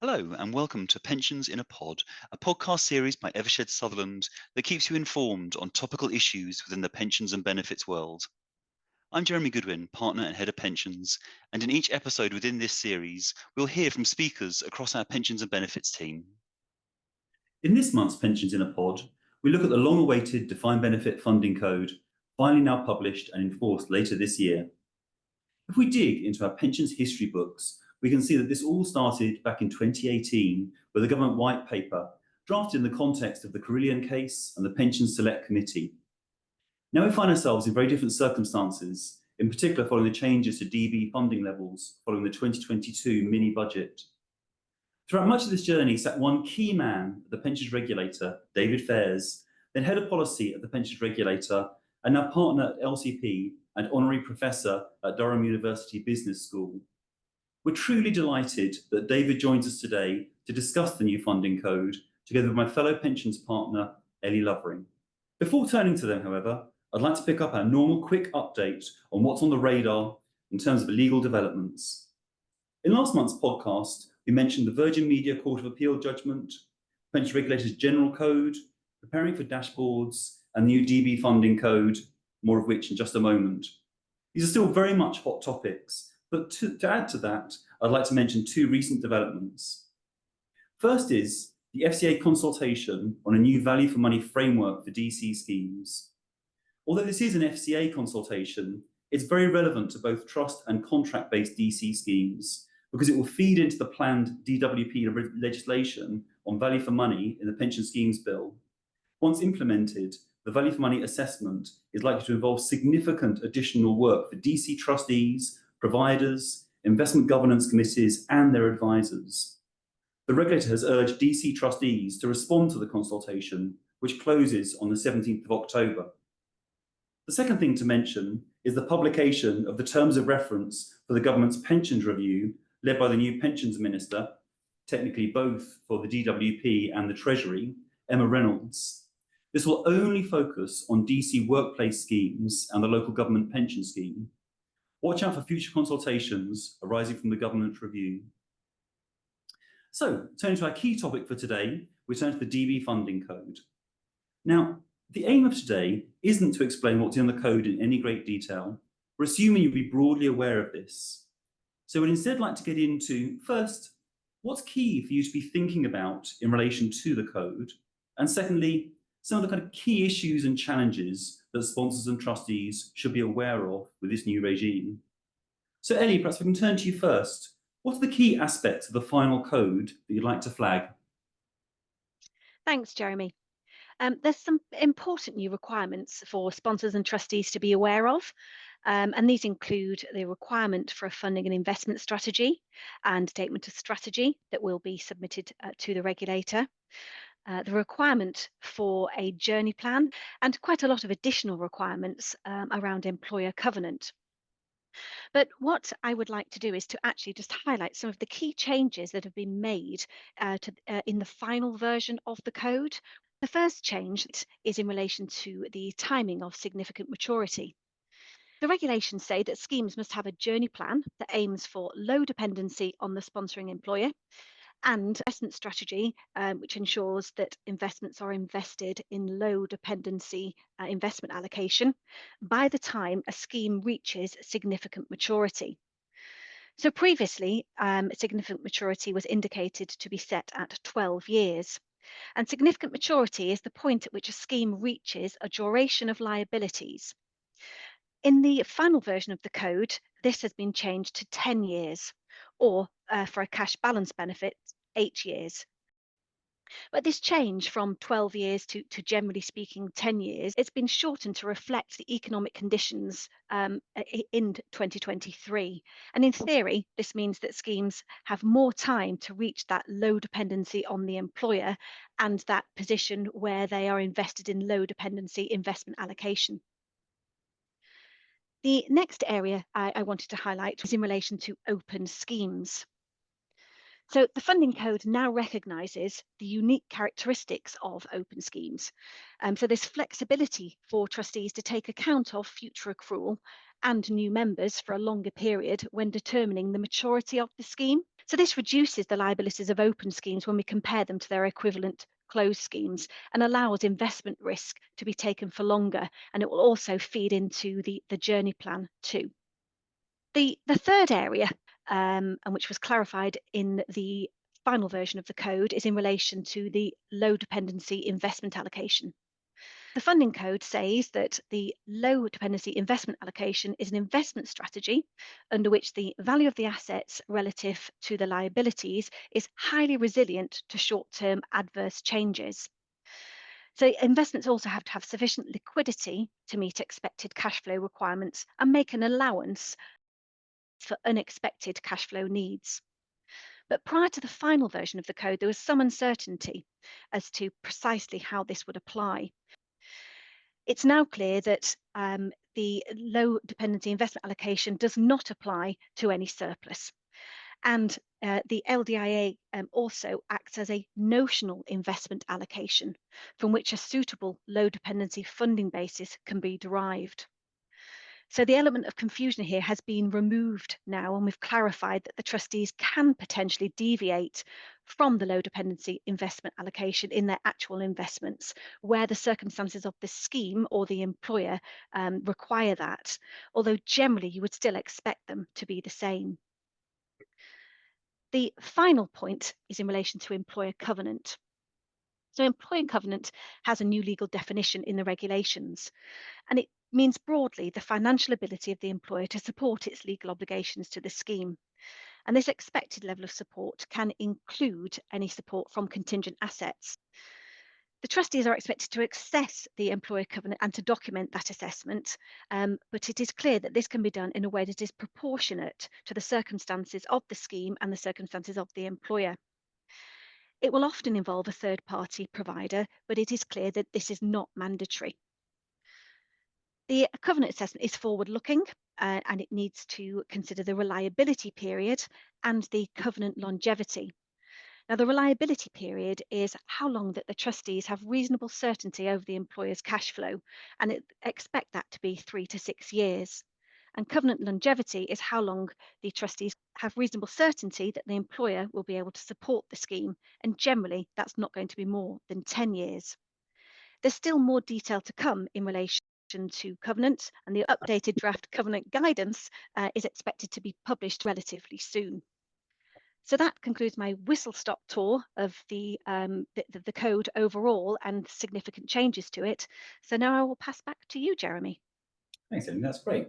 Hello, and welcome to Pensions in a Pod, a podcast series by Evershed Sutherland that keeps you informed on topical issues within the pensions and benefits world. I'm Jeremy Goodwin, partner and head of pensions, and in each episode within this series, we'll hear from speakers across our pensions and benefits team. In this month's Pensions in a Pod, we look at the long-awaited Defined Benefit Funding Code, finally now published and enforced later this year. If we dig into our pensions history books, we can see that this all started back in 2018 with a government white paper drafted in the context of the Carillion case and the Pensions Select Committee. Now we find ourselves in very different circumstances, in particular following the changes to DB funding levels following the 2022 mini-budget. Throughout much of this journey sat one key man at the Pensions Regulator, David Fairs, then head of policy at the Pensions Regulator, and now partner at LCP and honorary professor at Durham University Business School. We're truly delighted that David joins us today to discuss the new funding code, together with my fellow pensions partner, Ele Lovering. Before turning to them, however, I'd like to pick up our normal quick update on what's on the radar in terms of legal developments. In last month's podcast, we mentioned the Virgin Media Court of Appeal judgment, Pensions Regulator's General Code, preparing for dashboards, and the new DB funding code, more of which in just a moment. These are still very much hot topics, but to add to that, I'd like to mention two recent developments. First is the FCA consultation on a new value for money framework for DC schemes. Although this is an FCA consultation, it's very relevant to both trust and contract-based DC schemes, because it will feed into the planned DWP legislation on value for money in the Pension Schemes Bill. Once implemented, the value for money assessment is likely to involve significant additional work for DC trustees, providers, investment governance committees, and their advisors. The regulator has urged DC trustees to respond to the consultation, which closes on the 17th of October. The second thing to mention is the publication of the terms of reference for the government's pensions review, led by the new pensions minister, technically both for the DWP and the Treasury, Emma Reynolds. This will only focus on DC workplace schemes and the local government pension scheme. Watch out for future consultations arising from the government review. So, turning to our key topic for today, we turn to the DB funding code. Now, the aim of today isn't to explain what's in the code in any great detail. We're assuming you'll be broadly aware of this. So we'd instead like to get into, first, what's key for you to be thinking about in relation to the code? And secondly, some of the kind of key issues and challenges that sponsors and trustees should be aware of with this new regime. So Ellie, perhaps we can turn to you first. What are the key aspects of the final code that you'd like to flag? Thanks, Jeremy. There's some important new requirements for sponsors and trustees to be aware of, and these include the requirement for a funding and investment strategy and statement of strategy that will be submitted to the regulator, the requirement for a journey plan, and quite a lot of additional requirements around employer covenant. But what I would like to do is to actually just highlight some of the key changes that have been made in the final version of the code. The first change is in relation to the timing of significant maturity. The regulations say that schemes must have a journey plan that aims for low dependency on the sponsoring employer and investment strategy, which ensures that investments are invested in low dependency investment allocation by the time a scheme reaches significant maturity. So previously, significant maturity was indicated to be set at 12 years. And significant maturity is the point at which a scheme reaches a duration of liabilities. In the final version of the code, this has been changed to 10 years, or for a cash balance benefit, 8 years. But this change from 12 years to generally speaking 10 years, it's been shortened to reflect the economic conditions in 2023. And in theory, this means that schemes have more time to reach that low dependency on the employer and that position where they are invested in low dependency investment allocation. The next area I wanted to highlight was in relation to open schemes. So the funding code now recognises the unique characteristics of open schemes. So there's flexibility for trustees to take account of future accrual and new members for a longer period when determining the maturity of the scheme. So this reduces the liabilities of open schemes when we compare them to their equivalent closed schemes, and allows investment risk to be taken for longer, and it will also feed into the journey plan too. The third area, and which was clarified in the final version of the code, is in relation to the low dependency investment allocation. The funding code says that the low dependency investment allocation is an investment strategy under which the value of the assets relative to the liabilities is highly resilient to short-term adverse changes. So investments also have to have sufficient liquidity to meet expected cash flow requirements and make an allowance for unexpected cash flow needs. But prior to the final version of the code, there was some uncertainty as to precisely how this would apply. It's now clear that the low dependency investment allocation does not apply to any surplus. And the LDIA also acts as a notional investment allocation from which a suitable low dependency funding basis can be derived. So the element of confusion here has been removed now, and we've clarified that the trustees can potentially deviate from the low dependency investment allocation in their actual investments, where the circumstances of the scheme or the employer require that, although generally you would still expect them to be the same. The final point is in relation to employer covenant. So employer covenant has a new legal definition in the regulations, and it means broadly the financial ability of the employer to support its legal obligations to the scheme. And this expected level of support can include any support from contingent assets. The trustees are expected to assess the employer covenant and to document that assessment, but it is clear that this can be done in a way that is proportionate to the circumstances of the scheme and the circumstances of the employer. It will often involve a third-party provider, but it is clear that this is not mandatory. The covenant assessment is forward-looking, and it needs to consider the reliability period and the covenant longevity. Now, the reliability period is how long that the trustees have reasonable certainty over the employer's cash flow, and expect that to be 3 to 6 years. And covenant longevity is how long the trustees have reasonable certainty that the employer will be able to support the scheme, and generally that's not going to be more than 10 years. There's still more detail to come in relation to covenant, and the updated draft covenant guidance is expected to be published relatively soon. So that concludes my whistle-stop tour of the code overall and significant changes to it. So now I will pass back to you, Jeremy. Thanks, Ellen. That's great.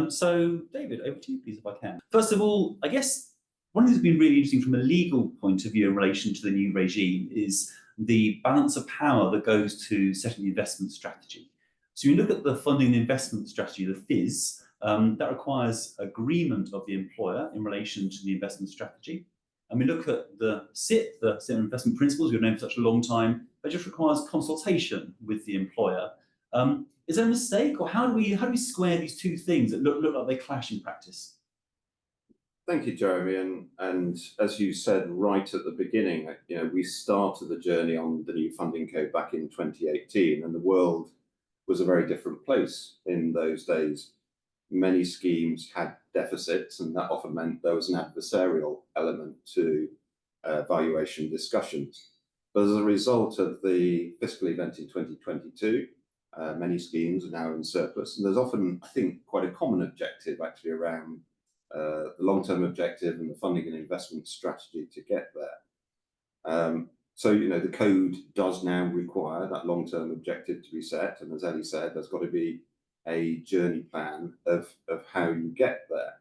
So, David, over to you, please, if I can. First of all, I guess one of the things that's been really interesting from a legal point of view in relation to the new regime is the balance of power that goes to setting the investment strategy. So you look at the funding and investment strategy, the FIS, that requires agreement of the employer in relation to the investment strategy. And we look at the SIP, the investment principles, we've known for such a long time, that just requires consultation with the employer. Is there a mistake, or how do we square these two things that look like they clash in practice? Thank you, Jeremy. And as you said right at the beginning, we started the journey on the new funding code back in 2018, and the world was a very different place in those days. Many schemes had deficits, and that often meant there was an adversarial element to valuation discussions. But as a result of the fiscal event in 2022, many schemes are now in surplus, and there's often, I think, quite a common objective actually around the long-term objective and the funding and investment strategy to get there. So, the code does now require that long-term objective to be set, and as Ellie said, there's got to be a journey plan of how you get there.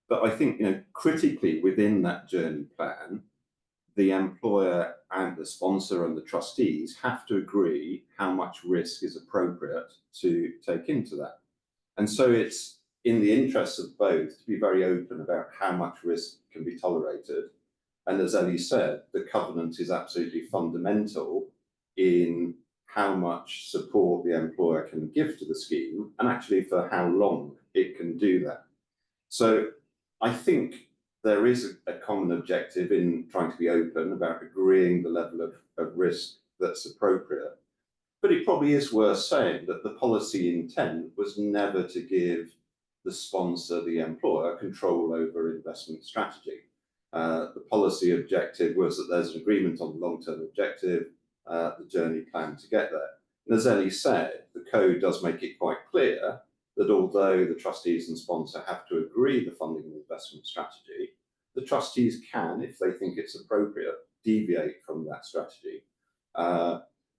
But I think, critically within that journey plan, the employer and the sponsor and the trustees have to agree how much risk is appropriate to take into that. And so it's in the interests of both to be very open about how much risk can be tolerated. And as Ellie said, the covenant is absolutely fundamental in how much support the employer can give to the scheme, and actually for how long it can do that. So I think there is a common objective in trying to be open about agreeing the level of risk that's appropriate. But it probably is worth saying that the policy intent was never to give the sponsor, the employer, control over investment strategy. The policy objective was that there's an agreement on the long-term objective, the journey plan to get there. And as Ele said, the code does make it quite clear that although the trustees and sponsor have to agree the funding and investment strategy, the trustees can, if they think it's appropriate, deviate from that strategy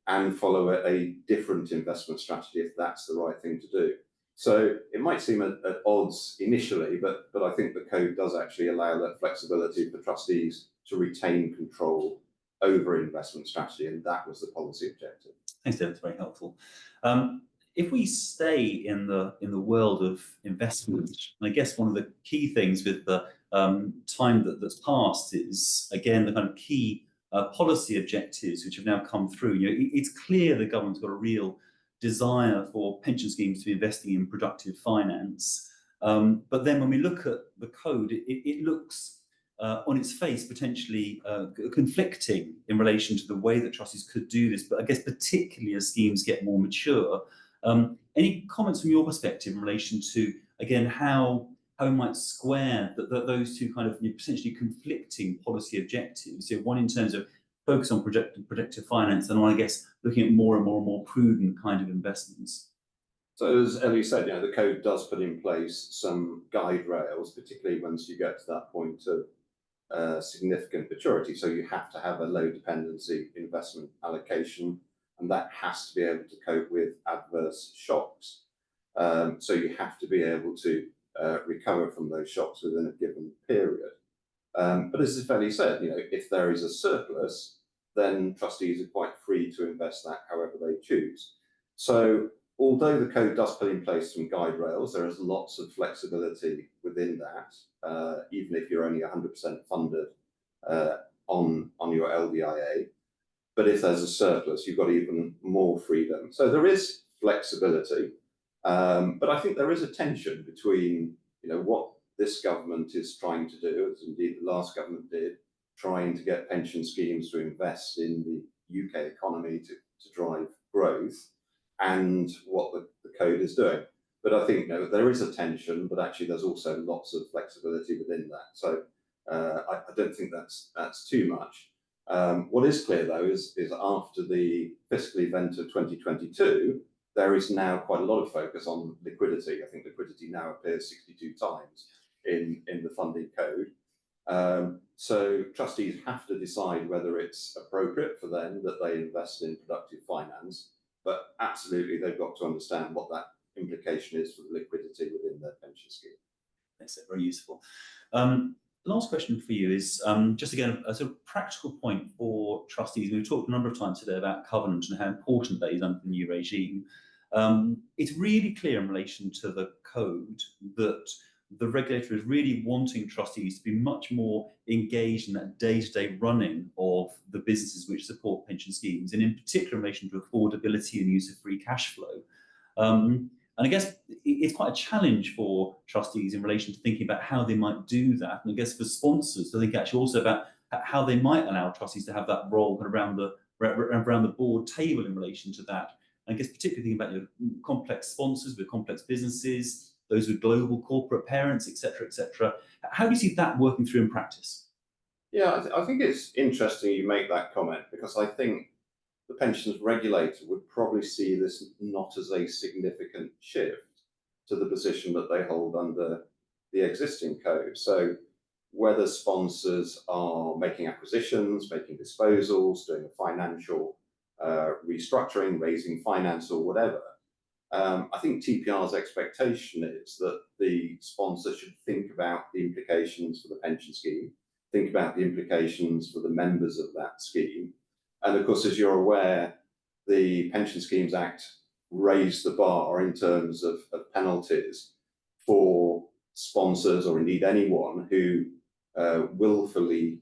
and follow a different investment strategy if that's the right thing to do. So it might seem at odds initially, but I think the code does actually allow that flexibility for trustees to retain control over investment strategy, and that was the policy objective. Thanks, David. It's very helpful. If we stay in the world of investment, I guess one of the key things with the time that's passed is, again, the kind of key policy objectives which have now come through. It's clear the government's got a real desire for pension schemes to be investing in productive finance. But then when we look at the code, it looks on its face potentially conflicting in relation to the way that trustees could do this, but I guess particularly as schemes get more mature. Any comments from your perspective in relation to, again, how we might square those two kind of potentially conflicting policy objectives? So one in terms of focus on productive finance, and one, I guess, looking at more and more prudent kind of investments. So as Ele said, the code does put in place some guide rails, particularly once you get to that point of significant maturity. So you have to have a low dependency investment allocation, and that has to be able to cope with adverse shocks. So you have to be able to recover from those shocks within a given period. But as Ele said, if there is a surplus, then trustees are quite free to invest that however they choose. So although the code does put in place some guide rails, there is lots of flexibility within that, even if you're only 100% funded on your LDIA. But if there's a surplus, you've got even more freedom. So there is flexibility, but I think there is a tension between what this government is trying to do, as indeed the last government did, trying to get pension schemes to invest in the UK economy to drive growth, and what the code is doing. But I think there is a tension, but actually there's also lots of flexibility within that. So I don't think that's too much. What is clear though is after the fiscal event of 2022, there is now quite a lot of focus on liquidity. I think liquidity now appears 62 times in the funding code. So trustees have to decide whether it's appropriate for them that they invest in productive finance, but absolutely they've got to understand what that implication is for the liquidity within their pension scheme. That's very useful. Last question for you is just again a sort of practical point for trustees. We've talked a number of times today about covenant and how important that is under the new regime. It's really clear in relation to the code that the regulator is really wanting trustees to be much more engaged in that day-to-day running of the businesses which support pension schemes, and in particular in relation to affordability and use of free cash flow. And I guess it's quite a challenge for trustees in relation to thinking about how they might do that. And I guess for sponsors to think actually also about how they might allow trustees to have that role around the board table in relation to that. And I guess particularly thinking about your complex sponsors with complex businesses, those with global corporate parents, et cetera, et cetera. How do you see that working through in practice? Yeah, I think it's interesting you make that comment, because I think the Pensions Regulator would probably see this not as a significant shift to the position that they hold under the existing code. So whether sponsors are making acquisitions, making disposals, doing a financial restructuring, raising finance or whatever, I think TPR's expectation is that the sponsor should think about the implications for the pension scheme, think about the implications for the members of that scheme. And of course, as you're aware, the Pension Schemes Act raised the bar in terms of penalties for sponsors, or indeed anyone who willfully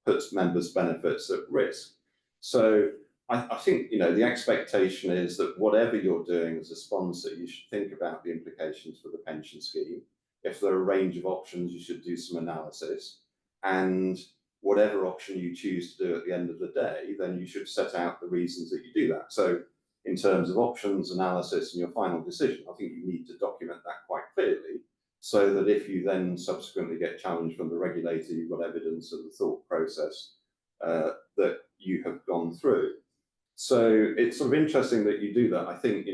puts members' benefits at risk. So I think the expectation is that whatever you're doing as a sponsor, you should think about the implications for the pension scheme. If there are a range of options, you should do some analysis, and whatever option you choose to do at the end of the day, then you should set out the reasons that you do that. So in terms of options analysis and your final decision, I think you need to document that quite clearly, so that if you then subsequently get challenged from the regulator, you've got evidence of the thought process that you have gone through. So it's sort of interesting that you do that. I think,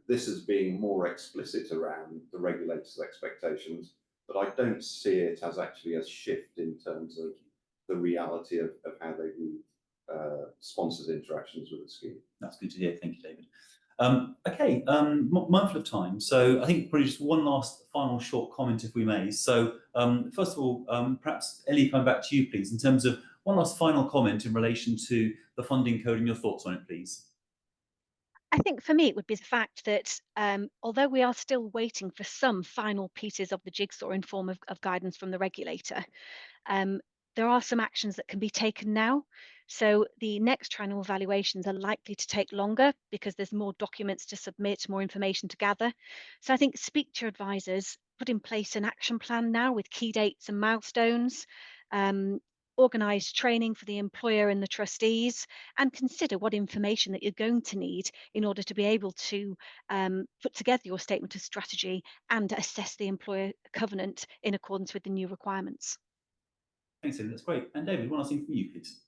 this is being more explicit around the regulator's expectations, but I don't see it as actually a shift in terms of the reality of how they view sponsors' interactions with the scheme. That's good to hear. Thank you, David. Okay, mindful of time, so I think probably just one last final short comment, if we may. So first of all, perhaps Ellie, coming back to you, please, in terms of one last final comment in relation to the funding code and your thoughts on it, please. I think for me, it would be the fact that although we are still waiting for some final pieces of the jigsaw in form of guidance from the regulator, there are some actions that can be taken now. So the next triennial valuations are likely to take longer because there's more documents to submit, more information to gather. So I think speak to your advisors, put in place an action plan now with key dates and milestones, organise training for the employer and the trustees, and consider what information that you're going to need in order to be able to put together your statement of strategy and assess the employer covenant in accordance with the new requirements. Thanks, Ellie. That's great. And David, one last thing from you, please.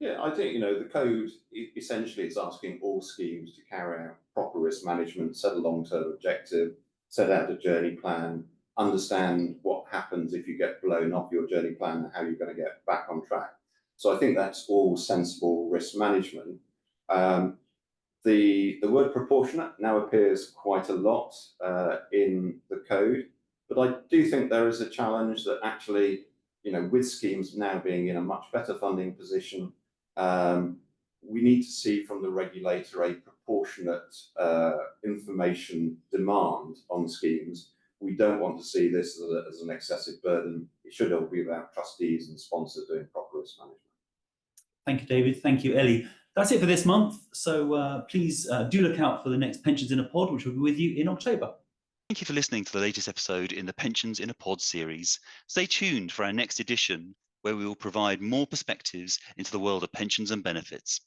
Yeah, I think, the code essentially is asking all schemes to carry out proper risk management, set a long-term objective, set out a journey plan, understand what happens if you get blown off your journey plan and how you're going to get back on track. So I think that's all sensible risk management. The word proportionate now appears quite a lot in the code, but I do think there is a challenge that actually, with schemes now being in a much better funding position, we need to see from the regulator a proportionate information demand on schemes. We don't want to see this as an excessive burden. It should all be about trustees and sponsors doing proper risk management. Thank you, David. Thank you, Ellie. That's it for this month. So please do look out for the next Pensions in a Pod, which will be with you in October. Thank you for listening to the latest episode in the Pensions in a Pod series. Stay tuned for our next edition, where we will provide more perspectives into the world of pensions and benefits.